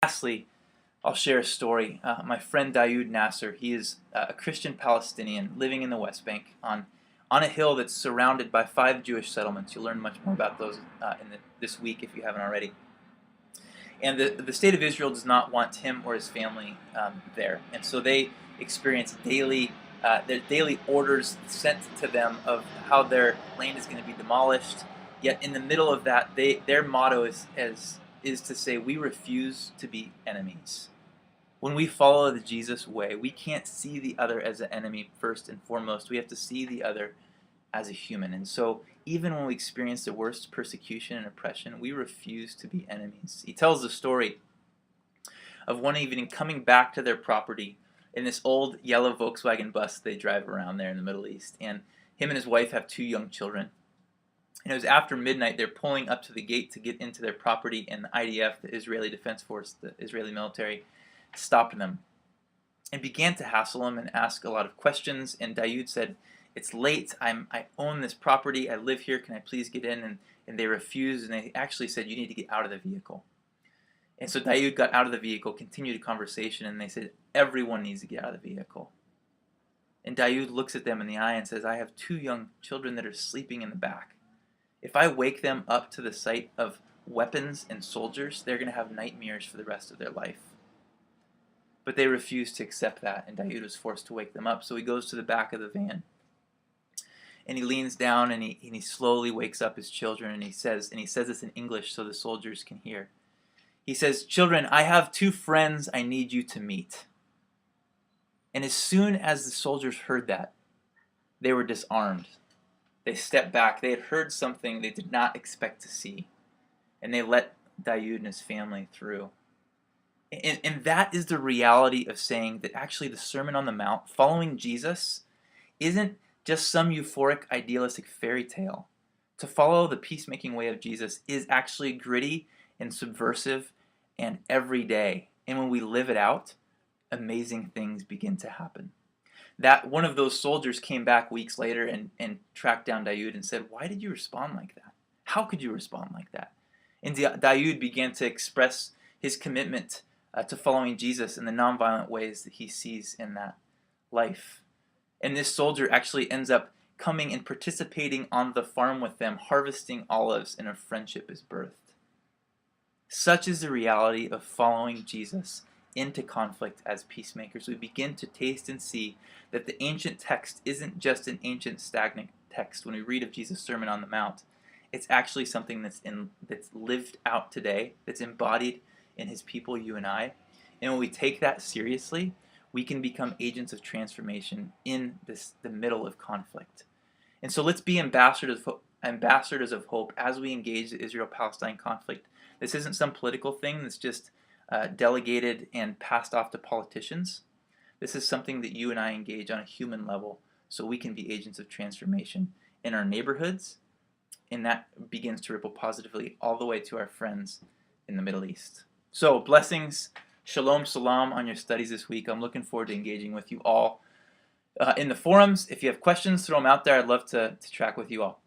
Lastly, I'll share a story. My friend Dayoud Nasser, he is a Christian Palestinian living in the West Bank on a hill that's surrounded by 5 Jewish settlements. You'll learn much more about those this week if you haven't already. And the state of Israel does not want him or his family there. And so they experience their daily orders sent to them of how their land is going to be demolished. Yet in the middle of that, their motto is to say, we refuse to be enemies. When we follow the Jesus way, we can't see the other as an enemy first and foremost. We have to see the other as a human. And so even when we experience the worst persecution and oppression, we refuse to be enemies. He tells the story of one evening coming back to their property in this old yellow Volkswagen bus they drive around there in the Middle East. And him and his wife have 2 young children. And it was after midnight. They're pulling up to the gate to get into their property, and the IDF, the Israeli Defense Force, the Israeli military, stopped them and began to hassle them and ask a lot of questions. And Dayoud said, "It's late. I own this property. I live here. Can I please get in?" And they refused, and they actually said, "You need to get out of the vehicle." And so Dayoud got out of the vehicle, continued a conversation, and they said, "Everyone needs to get out of the vehicle." And Dayoud looks at them in the eye and says, "I have 2 young children that are sleeping in the back. If I wake them up to the sight of weapons and soldiers, they're going to have nightmares for the rest of their life." But they refused to accept that, and Dayoud was forced to wake them up. So he goes to the back of the van, and he leans down, and he slowly wakes up his children, and he says this in English so the soldiers can hear. He says, "Children, I have 2 friends I need you to meet." And as soon as the soldiers heard that, they were disarmed. They stepped back. They had heard something they did not expect to see, and they let Dayoud and his family through. And that is the reality of saying that actually the Sermon on the Mount, following Jesus, isn't just some euphoric, idealistic fairy tale. To follow the peacemaking way of Jesus is actually gritty and subversive and everyday. And when we live it out, amazing things begin to happen. That one of those soldiers came back weeks later and tracked down Dayoud and said, "Why did you respond like that? How could you respond like that?" And Dayoud began to express his commitment to following Jesus in the nonviolent ways that he sees in that life. And this soldier actually ends up coming and participating on the farm with them, harvesting olives, and a friendship is birthed. Such is the reality of following Jesus into conflict as peacemakers. We begin to taste and see that the ancient text isn't just an ancient stagnant text. When we read of Jesus' Sermon on the Mount, it's actually something that's lived out today, that's embodied in his people, you and I. And when we take that seriously, we can become agents of transformation in the middle of conflict. And so let's be ambassadors of hope as we engage the Israel-Palestine conflict. This isn't some political thing that's just delegated and passed off to politicians. This is something that you and I engage on a human level so we can be agents of transformation in our neighborhoods, and that begins to ripple positively all the way to our friends in the Middle East. So blessings, shalom, salam on your studies this week. I'm looking forward to engaging with you all in the forums. If you have questions, throw them out there. I'd love to track with you all.